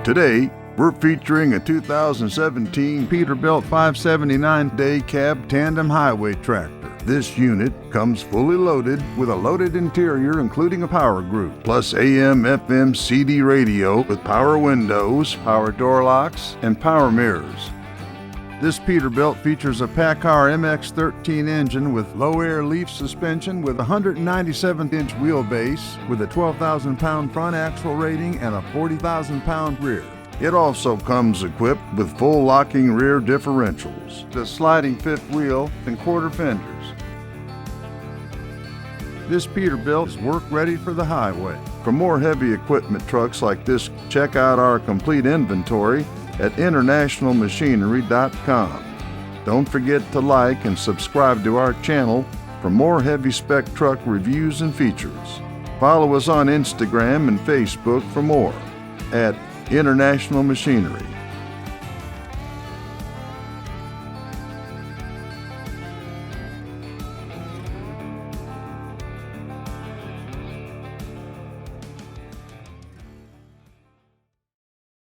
Today, we're featuring a 2017 Peterbilt 579 day cab tandem highway tractor. This unit comes fully loaded with a loaded interior including a power group, plus AM, FM, CD radio with power windows, power door locks, and power mirrors. This Peterbilt features a Paccar MX-13 engine with low-air leaf suspension with a 197-inch wheelbase with a 12,000-pound front axle rating and a 40,000-pound rear. It also comes equipped with full locking rear differentials, the sliding fifth wheel, and quarter fenders. This Peterbilt is work ready for the highway. For more heavy equipment trucks like this, check out our complete inventory at internationalmachinery.com. Don't forget to like and subscribe to our channel for more heavy spec truck reviews and features. Follow us on Instagram and Facebook for more at International Machinery.